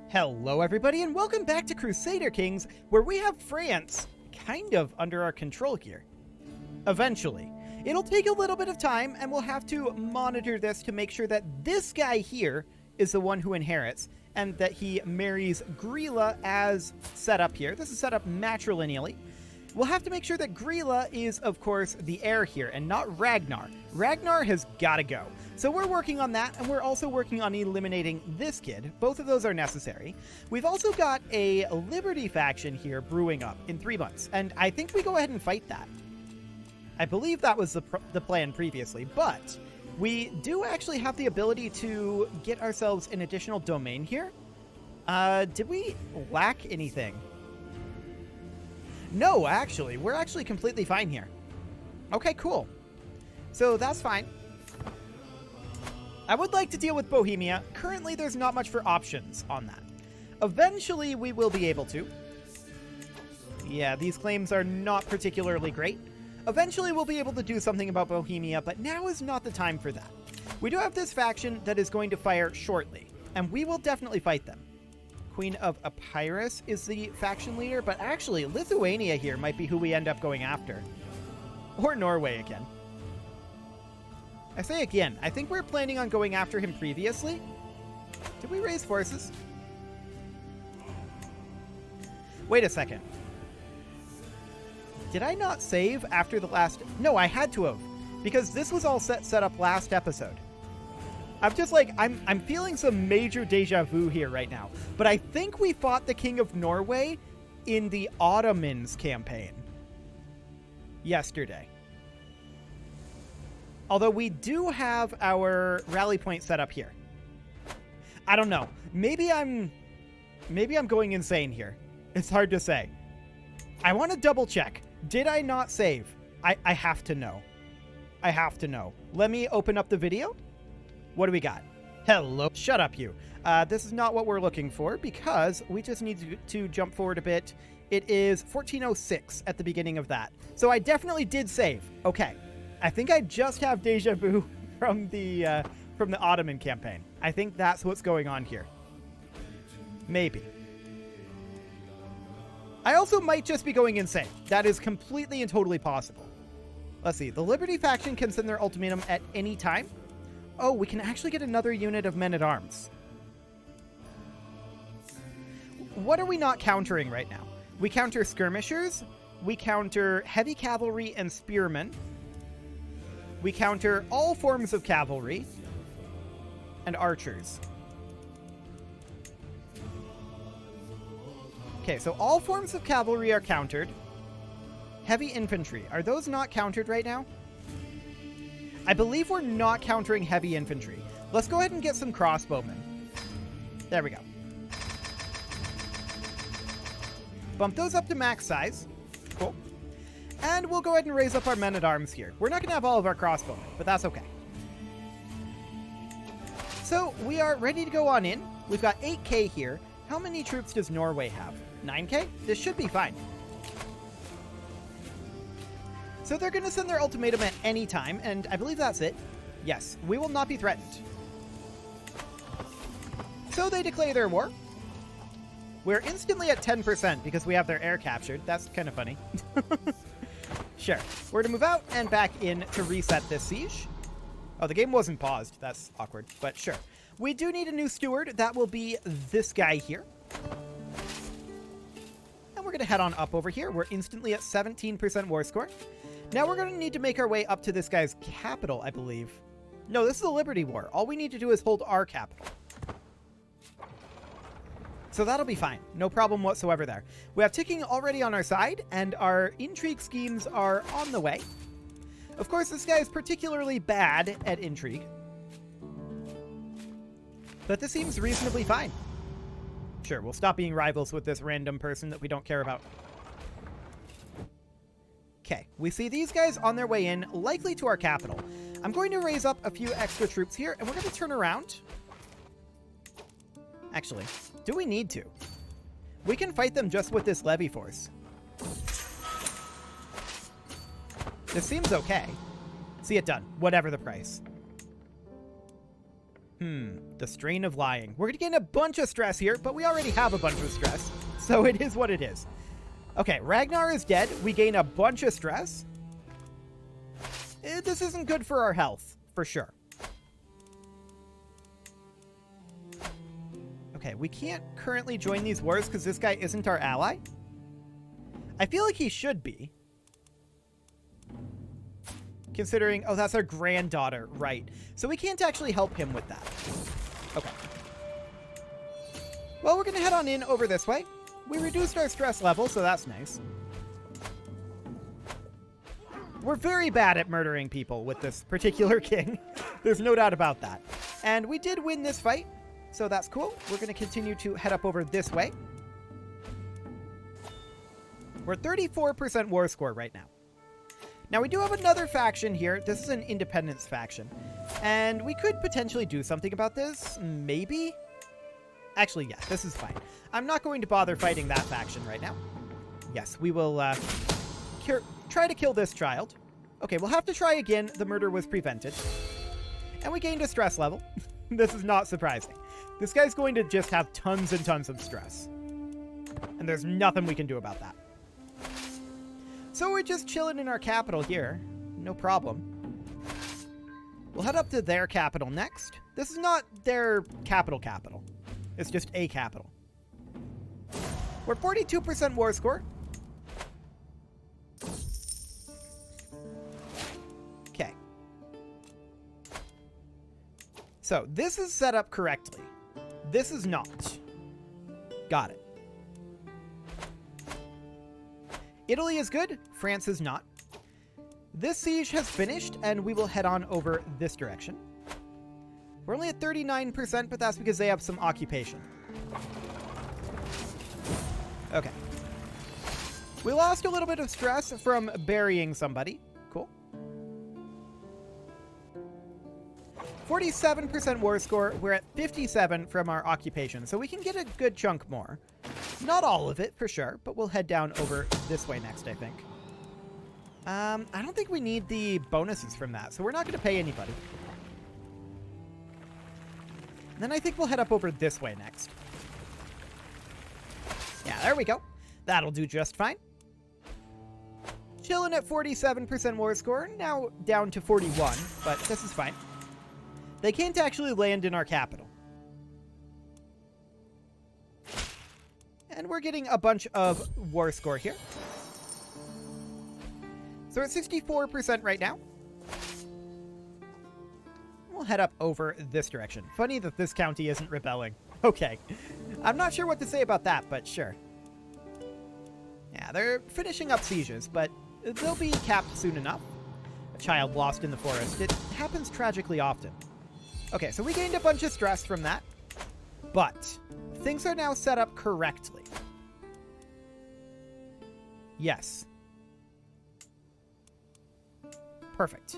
Hello everybody and welcome back to Crusader Kings, where we have France kind of under our control here. Eventually. It'll take a little bit of time and we'll have to monitor this to make sure that this guy here is the one who inherits and that he marries Grilla as set up here. This is set up matrilineally. We'll have to make sure that Grilla is, of course, the heir here and not Ragnar. Ragnar has got to go. So we're working on that, and we're also working on eliminating this kid. Both of those are necessary. We've also got a Liberty faction here brewing up in 3 months, and I think we go ahead and fight that. I believe that was the plan previously, but we do actually have the ability to get ourselves an additional domain here. Did we lack anything? No, actually. We're actually completely fine here. Okay, cool. So that's fine. I would like to deal with Bohemia. Currently, there's not much for options on that. Eventually, we will be able to. Yeah, these claims are not particularly great. Eventually, we'll be able to do something about Bohemia, but now is not the time for that. We do have this faction that is going to fire shortly, and we will definitely fight them. Queen of Epirus is the faction leader, but actually, Lithuania here might be who we end up going after. Or Norway again. I say again, I think we're planning on going after him previously. Did we raise forces? Wait a second. Did I not save after the last... No, I had to have. Because this was all set up last episode. I'm just like, I'm feeling some major deja vu here right now. But I think we fought the King of Norway in the Ottomans campaign yesterday. Although we do have our rally point set up here. I don't know. Maybe I'm going insane here. It's hard to say. I want to double check. Did I not save? I have to know. I have to know. Let me open up the video. What do we got? Hello. Shut up, you. This is not what we're looking for because we just need to jump forward a bit. It is 1406 at the beginning of that. So I definitely did save. Okay. I think I just have deja vu from the Ottoman campaign. I think that's what's going on here. Maybe. I also might just be going insane. That is completely and totally possible. Let's see. The Liberty faction can send their ultimatum at any time. Oh, we can actually get another unit of men-at-arms. What are we not countering right now? We counter skirmishers. We counter heavy cavalry and spearmen. We counter all forms of cavalry and archers. Okay, so all forms of cavalry are countered. Heavy infantry. Are those not countered right now? I believe we're not countering heavy infantry. Let's go ahead and get some crossbowmen. There we go. Bump those up to max size. Cool. And we'll go ahead and raise up our men-at-arms here. We're not going to have all of our crossbowmen, but that's okay. So, we are ready to go on in. We've got 8k here. How many troops does Norway have? 9k? This should be fine. So they're going to send their ultimatum at any time, and I believe that's it. Yes, we will not be threatened. So they declare their war. We're instantly at 10% because we have their air captured. That's kind of funny. Sure. We're to move out and back in to reset this siege. Oh, the game wasn't paused. That's awkward, but sure. We do need a new steward. That will be this guy here. And we're going to head on up over here. We're instantly at 17% war score. Now we're going to need to make our way up to this guy's capital, I believe. No, this is a Liberty War. All we need to do is hold our capital. So that'll be fine. No problem whatsoever there. We have ticking already on our side, and our intrigue schemes are on the way. Of course, this guy is particularly bad at intrigue. But this seems reasonably fine. Sure, we'll stop being rivals with this random person that we don't care about. Okay, we see these guys on their way in, likely to our capital. I'm going to raise up a few extra troops here, and we're going to turn around. Actually, do we need to? We can fight them just with this levy force. This seems okay. See it done, whatever the price. The strain of lying. We're gonna gain a bunch of stress here, but we already have a bunch of stress, so it is what it is. Okay, Ragnar is dead. We gain a bunch of stress. This isn't good for our health, for sure. Okay, we can't currently join these wars because this guy isn't our ally. I feel like he should be. Considering, oh, that's our granddaughter, right. So we can't actually help him with that. Okay. Well, we're going to head on in over this way. We reduced our stress level, so that's nice. We're very bad at murdering people with this particular king. There's no doubt about that. And we did win this fight, so that's cool. We're going to continue to head up over this way. We're 34% war score right now. Now, we do have another faction here. This is an independence faction. And we could potentially do something about this. Maybe? Actually, yeah, this is fine. I'm not going to bother fighting that faction right now. Yes, we will try to kill this child. Okay, we'll have to try again. The murder was prevented. And we gained a stress level. This is not surprising. This guy's going to just have tons and tons of stress. And there's nothing we can do about that. So we're just chilling in our capital here. No problem. We'll head up to their capital next. This is not their capital. It's just a capital. We're 42% war score. Okay. So this is set up correctly. This is not. Got it. Italy is good. France is not. This siege has finished, and we will head on over this direction. We're only at 39%, but that's because they have some occupation. Okay. We lost a little bit of stress from burying somebody. Cool. 47% war score. We're at 57 from our occupation, so we can get a good chunk more. Not all of it, for sure, but we'll head down over this way next, I think. I don't think we need the bonuses from that, so we're not going to pay anybody. And then I think we'll head up over this way next. Yeah, there we go. That'll do just fine. Chilling at 47% war score, now down to 41, but this is fine. They can't actually land in our capital. And we're getting a bunch of war score here. So we're at 64% right now. We'll head up over this direction. Funny that this county isn't rebelling. Okay. I'm not sure what to say about that, but sure. Yeah, they're finishing up sieges, but they'll be capped soon enough. A child lost in the forest. It happens tragically often. Okay, so we gained a bunch of stress from that. But things are now set up correctly. Yes. Perfect.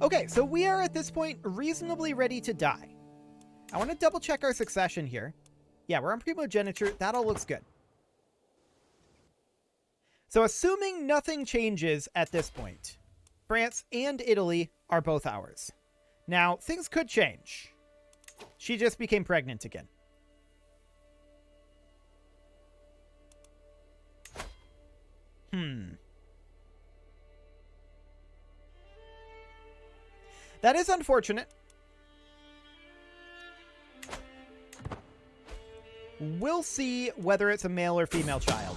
Okay, so we are at this point reasonably ready to die. I want to double check our succession here. Yeah, we're on primogeniture. That all looks good. So assuming nothing changes at this point, France and Italy are both ours. Now, things could change. She just became pregnant again. That is unfortunate. We'll see whether it's a male or female child.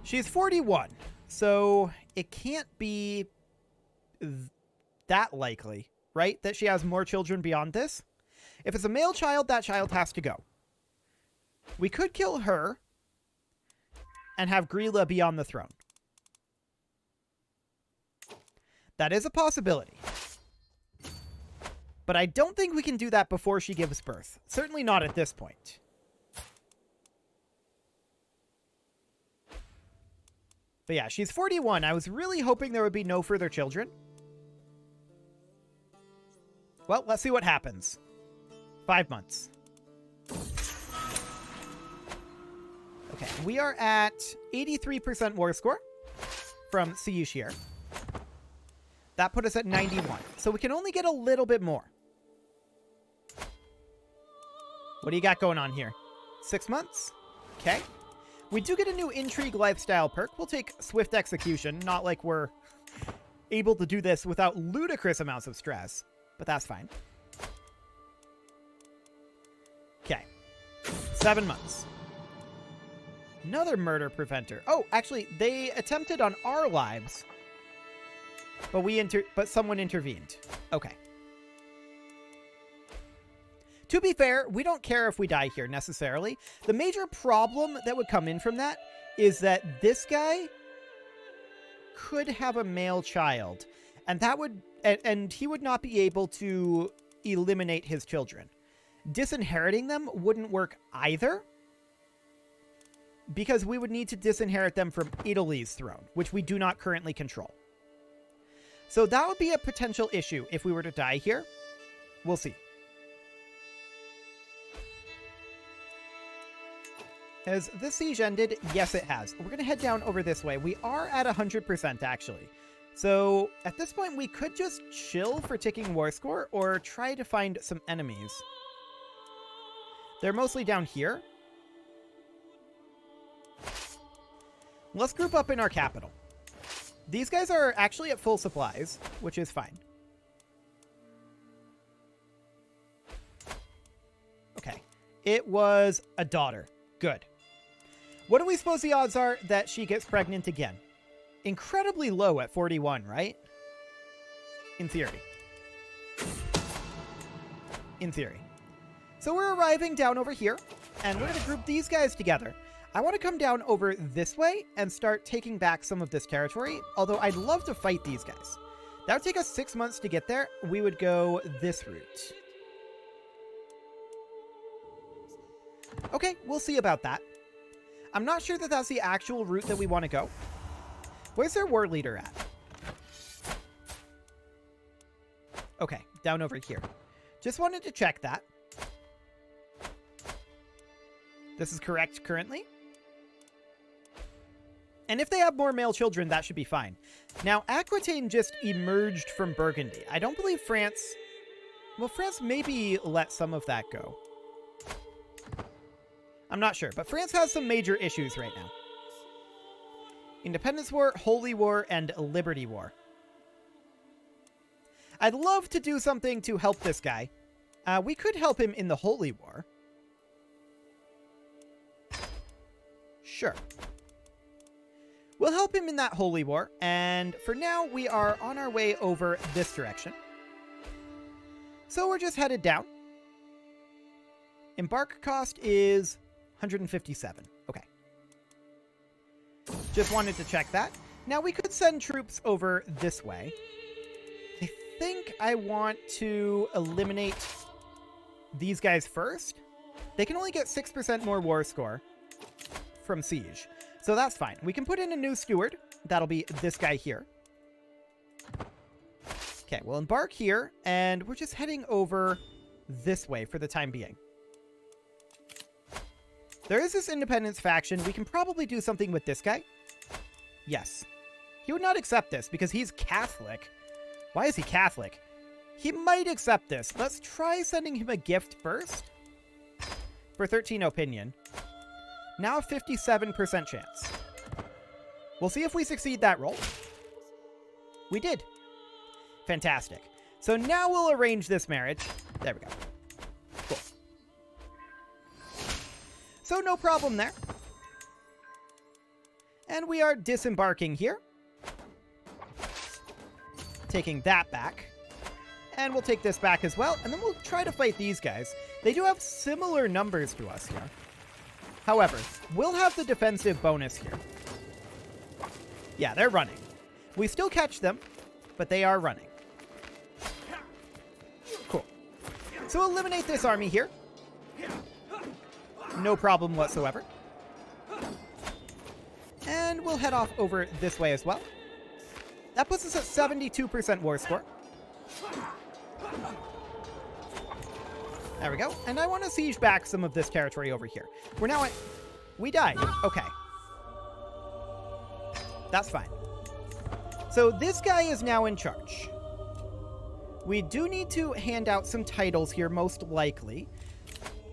She's 41, so it can't be that likely, right? That she has more children beyond this. If it's a male child, that child has to go. We could kill her and have Grilla be on the throne. That is a possibility. But I don't think we can do that before she gives birth. Certainly not at this point. But yeah, she's 41. I was really hoping there would be no further children. Well, let's see what happens. 5 months. Okay, we are at 83% war score from siege here. That put us at 91. So we can only get a little bit more. What do you got going on here? 6 months? Okay. We do get a new intrigue lifestyle perk. We'll take swift execution. Not like we're able to do this without ludicrous amounts of stress, but that's fine. Okay. 7 months. Another murder preventer. Oh, actually, they attempted on our lives, but someone intervened. Okay. To be fair, we don't care if we die here necessarily. The major problem that would come in from that is that this guy could have a male child, and that would and he would not be able to eliminate his children. Disinheriting them wouldn't work either, because we would need to disinherit them from Italy's throne, which we do not currently control. So that would be a potential issue if we were to die here. We'll see. Has this siege ended? Yes, it has. We're going to head down over this way. We are at 100% actually. So at this point, we could just chill for ticking war score or try to find some enemies. They're mostly down here. Let's group up in our capital. These guys are actually at full supplies, which is fine. Okay. It was a daughter. Good. What do we suppose the odds are that she gets pregnant again? Incredibly low at 41, right? In theory. In theory. So we're arriving down over here, and we're going to group these guys together. I want to come down over this way and start taking back some of this territory, although I'd love to fight these guys. That would take us 6 months to get there. We would go this route. Okay, we'll see about that. I'm not sure that that's the actual route that we want to go. Where's their war leader at? Okay, down over here. Just wanted to check that. This is correct currently. And if they have more male children, that should be fine. Now, Aquitaine just emerged from Burgundy. I don't believe France... Well, France maybe let some of that go. I'm not sure, but France has some major issues right now. Independence War, Holy War, and Liberty War. I'd love to do something to help this guy. We could help him in the Holy War. Sure. We'll help him in that Holy War, and for now, we are on our way over this direction. So we're just headed down. Embark cost is 157. Okay. Just wanted to check that. Now, we could send troops over this way. I think I want to eliminate these guys first. They can only get 6% more war score from siege. So that's fine. We can put in a new steward. That'll be this guy here. Okay, we'll embark here, and we're just heading over this way for the time being. There is this independence faction. We can probably do something with this guy. Yes. He would not accept this because he's Catholic. Why is he Catholic? He might accept this. Let's try sending him a gift first. For 13 opinion. Now a 57% chance. We'll see if we succeed that roll. We did. Fantastic. So now we'll arrange this marriage. There we go. Cool. So no problem there. And we are disembarking here. Taking that back. And we'll take this back as well. And then we'll try to fight these guys. They do have similar numbers to us here. However, we'll have the defensive bonus here. Yeah, they're running. We still catch them, but they are running. Cool. So eliminate this army here. No problem whatsoever. And we'll head off over this way as well. That puts us at 72% war score. There we go. And I want to siege back some of this territory over here. We're now at... We died. Okay. That's fine. So this guy is now in charge. We do need to hand out some titles here, most likely.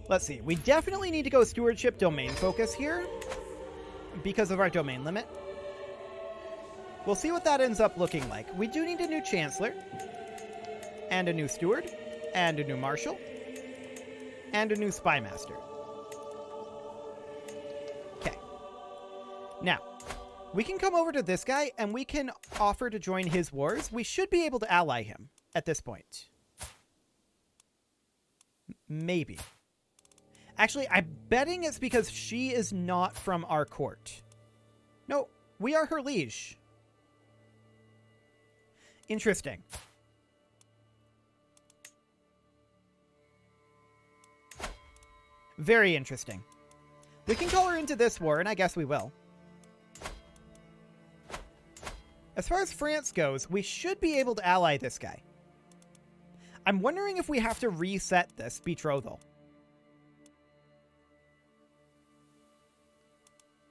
Let's see. We definitely need to go stewardship domain focus here because of our domain limit. We'll see what that ends up looking like. We do need a new chancellor and a new steward and a new marshal and a new spy master. Okay. Now, we can come over to this guy and we can offer to join his wars. We should be able to ally him at this point. Maybe. Actually, I'm betting it's because she is not from our court. No, we are her liege. Interesting. Very interesting. We can call her into this war, and I guess we will. As far as France goes, we should be able to ally this guy. I'm wondering if we have to reset this betrothal.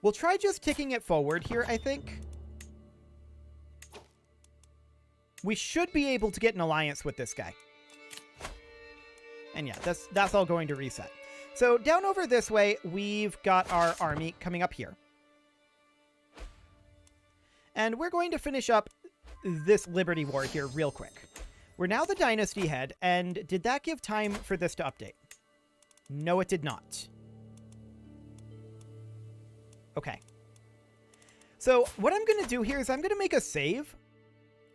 We'll try just ticking it forward here, I think. We should be able to get an alliance with this guy. And yeah, that's all going to reset. So down over this way, we've got our army coming up here. And we're going to finish up this Liberty War here real quick. We're now the dynasty head, and did that give time for this to update? No, it did not. Okay. So what I'm going to do here is I'm going to make a save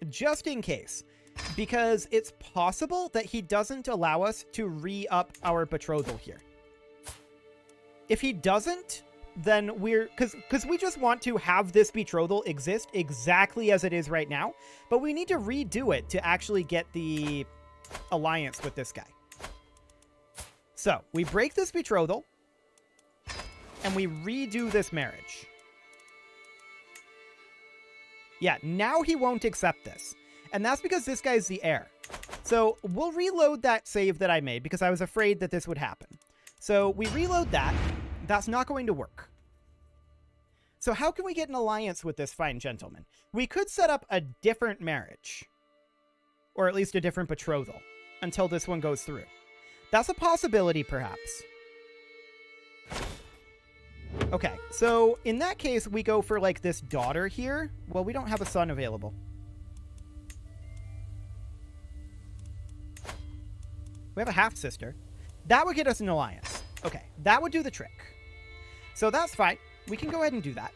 just in case, because it's possible that he doesn't allow us to re-up our betrothal here. If he doesn't, then we're... Because we just want to have this betrothal exist exactly as it is right now, but we need to redo it to actually get the alliance with this guy. So, we break this betrothal, and we redo this marriage. Yeah, now he won't accept this. And that's because this guy's the heir. So we'll reload that save that I made because I was afraid that this would happen. So we reload that. That's not going to work. So how can we get an alliance with this fine gentleman? We could set up a different marriage. Or at least a different betrothal. Until this one goes through. That's a possibility, perhaps. Okay, so in that case, we go for, like, this daughter here. Well, we don't have a son available. We have a half-sister. That would get us an alliance. Okay, that would do the trick. So that's fine. We can go ahead and do that.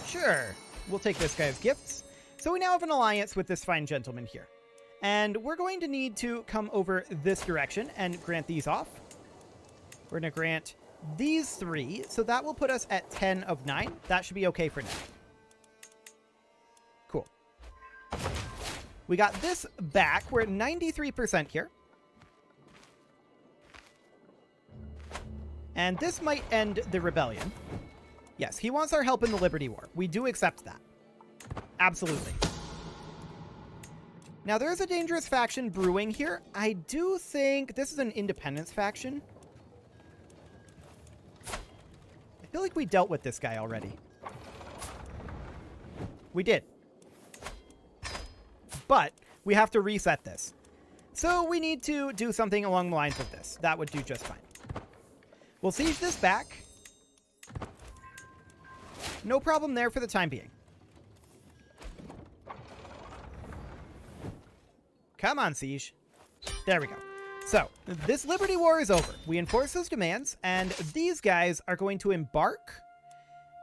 Sure. We'll take this guy as gifts. So we now have an alliance with this fine gentleman here. And we're going to need to come over this direction and grant these off. We're going to grant these 3. So that will put us at 10 of 9. That should be okay for now. Cool. We got this back. We're at 93% here. And this might end the rebellion. Yes, he wants our help in the Liberty War. We do accept that. Absolutely. Now, there is a dangerous faction brewing here. I do think this is an independence faction. I feel like we dealt with this guy already. We did. But we have to reset this. So we need to do something along the lines of this. That would do just fine. We'll siege this back. No problem there for the time being. Come on, siege. There we go. So, this Liberty War is over. We enforce those demands, and these guys are going to embark.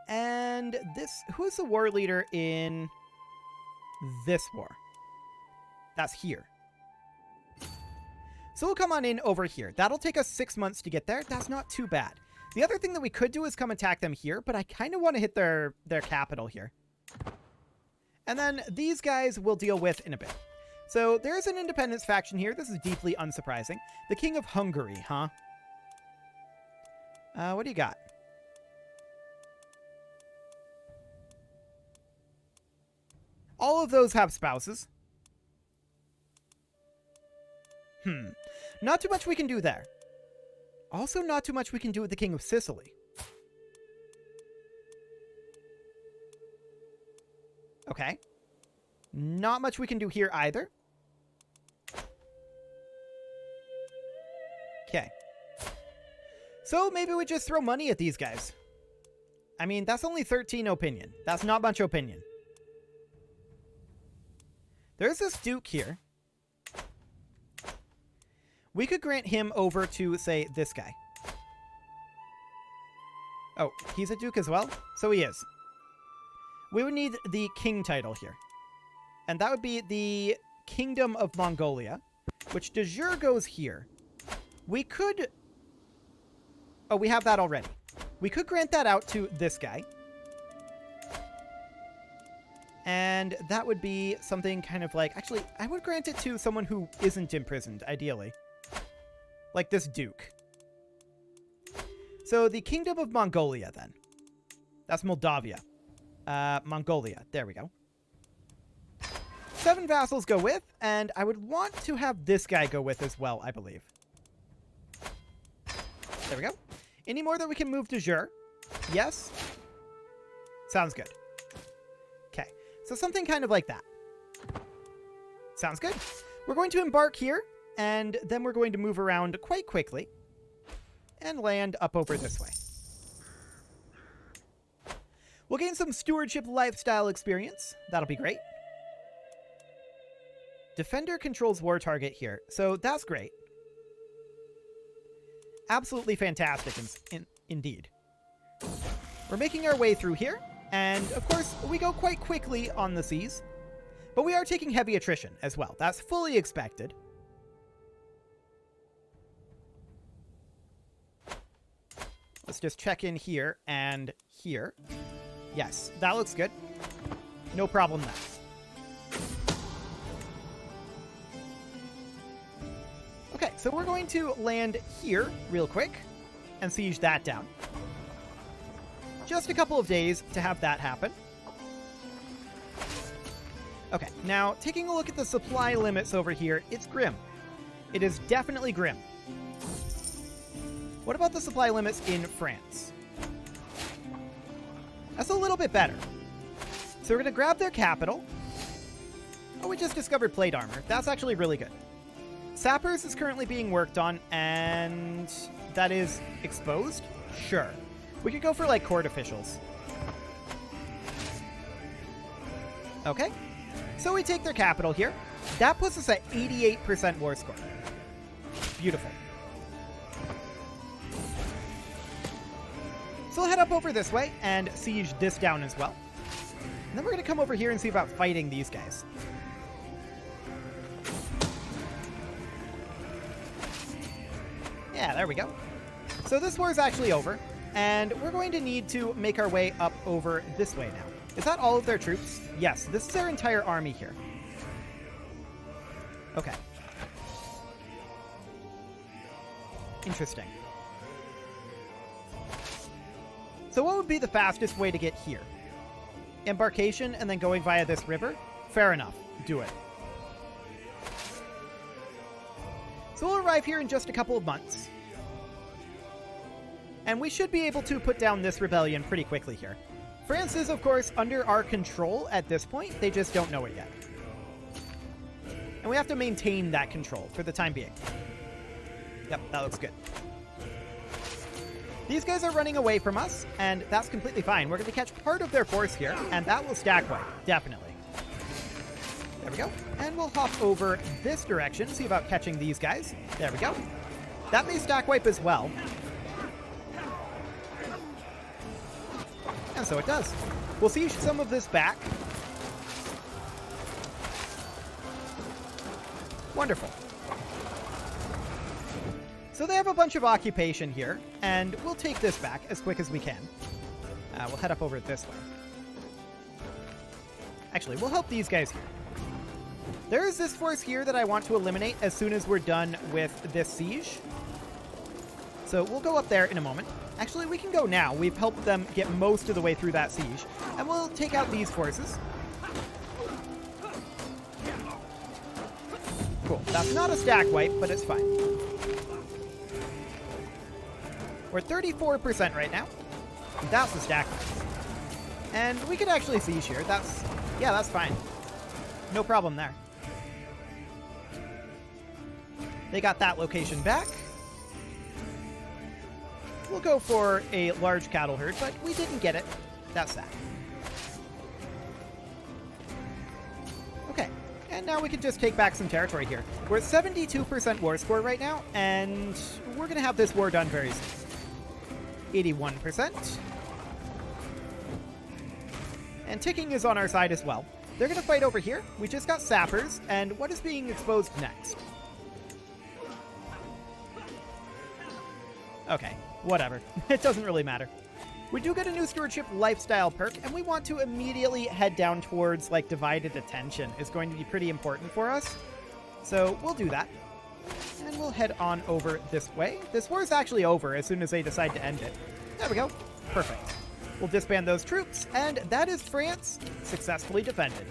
And this... Who is the war leader in this war? That's here. So we'll come on in over here. That'll take us 6 months to get there. That's not too bad. The other thing that we could do is come attack them here, but I kind of want to hit their capital here. And then these guys we'll deal with in a bit. So there's an independence faction here. This is deeply unsurprising. The King of Hungary, huh? What do you got? All of those have spouses. Not too much we can do there. Also, not too much we can do with the King of Sicily. Okay. Not much we can do here either. Okay. So maybe we just throw money at these guys. I mean, that's only 13 opinion. That's not much opinion. There's this duke here. We could grant him over to, say, this guy. Oh, he's a duke as well? So he is. We would need the king title here. And that would be the Kingdom of Mongolia, which de jure goes here. We could... Oh, we have that already. We could grant that out to this guy. And that would be something kind of like... Actually, I would grant it to someone who isn't imprisoned, ideally. Like this duke. So the Kingdom of Mongolia, then. That's Moldavia. Mongolia. There we go. 7 vassals go with, and I would want to have this guy go with as well, I believe. There we go. Any more that we can move de jure? Yes? Sounds good. Okay, so something kind of like that. Sounds good. We're going to embark here, and then we're going to move around quite quickly and land up over this way. We'll gain some stewardship lifestyle experience. That'll be great. Defender controls war target here, so that's great. Absolutely fantastic indeed. We're making our way through here, and of course, we go quite quickly on the seas, but we are taking heavy attrition as well. That's fully expected. Let's just check in here and here. Yes, that looks good. No problem there. Okay, so we're going to land here real quick and siege that down. Just a couple of days to have that happen. Okay, now taking a look at the supply limits over here, it's grim. It is definitely grim. What about the supply limits in France? That's a little bit better. So we're going to grab their capital. Oh, we just discovered plate armor. That's actually really good. Sappers is currently being worked on, and that is exposed? Sure. We could go for, like, court officials. Okay. So we take their capital here. That puts us at 88% war score. Beautiful. So we'll head up over this way and siege this down as well. And then we're going to come over here and see about fighting these guys. Yeah, there we go. So this war is actually over, and we're going to need to make our way up over this way now. Is that all of their troops? Yes, this is their entire army here. Okay. Interesting. So what would be the fastest way to get here? Embarkation and then going via this river? Fair enough. Do it. So we'll arrive here in just a couple of months. And we should be able to put down this rebellion pretty quickly here. France is, of course, under our control at this point. They just don't know it yet. And we have to maintain that control for the time being. Yep, that looks good. These guys are running away from us, and that's completely fine. We're going to catch part of their force here, and that will stack wipe, definitely. There we go. And we'll hop over this direction, see about catching these guys. There we go. That may stack wipe as well. And so it does. We'll siege some of this back. Wonderful. So they have a bunch of occupation here, and we'll take this back as quick as we can. We'll head up over this way. Actually, we'll help these guys here. There is this force here that I want to eliminate as soon as we're done with this siege. So we'll go up there in a moment. Actually, we can go now. We've helped them get most of the way through that siege. And we'll take out these forces. Cool. That's not a stack wipe, but it's fine. We're at 34% right now. That's the stack wipe. And we could actually siege here. That's Yeah, that's fine. No problem there. They got that location back. We'll go for a large cattle herd, but we didn't get it. That's that. Okay, and now we can just take back some territory here. We're at 72% war score right now, and we're going to have this war done very soon. 81%. And ticking is on our side as well. They're going to fight over here. We just got sappers, and what is being exposed next? Okay, whatever. It doesn't really matter. We do get a new stewardship lifestyle perk, and we want to immediately head down towards, like, divided attention. Is going to be pretty important for us. So we'll do that. And we'll head on over this way. This war is actually over as soon as they decide to end it. There we go. Perfect. We'll disband those troops, and that is France successfully defended.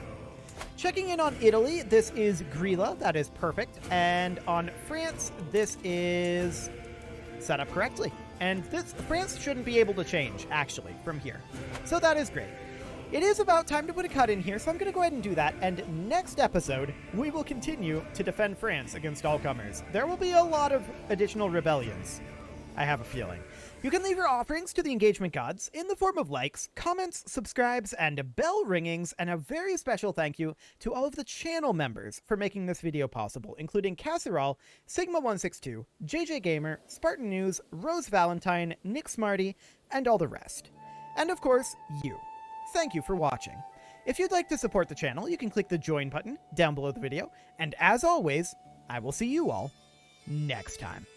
Checking in on Italy, this is Grilla. That is perfect. And on France, this is set up correctly. And this France shouldn't be able to change, actually, from here. So that is great. It is about time to put a cut in here, so I'm going to go ahead and do that. And next episode, we will continue to defend France against all comers. There will be a lot of additional rebellions, I have a feeling. You can leave your offerings to the engagement gods in the form of likes, comments, subscribes, and bell ringings, and a very special thank you to all of the channel members for making this video possible, including Casserole, Sigma162, JJ Gamer, Spartan News, Rose Valentine, Nick Smarty, and all the rest. And of course, you. Thank you for watching. If you'd like to support the channel, you can click the join button down below the video, and as always, I will see you all next time.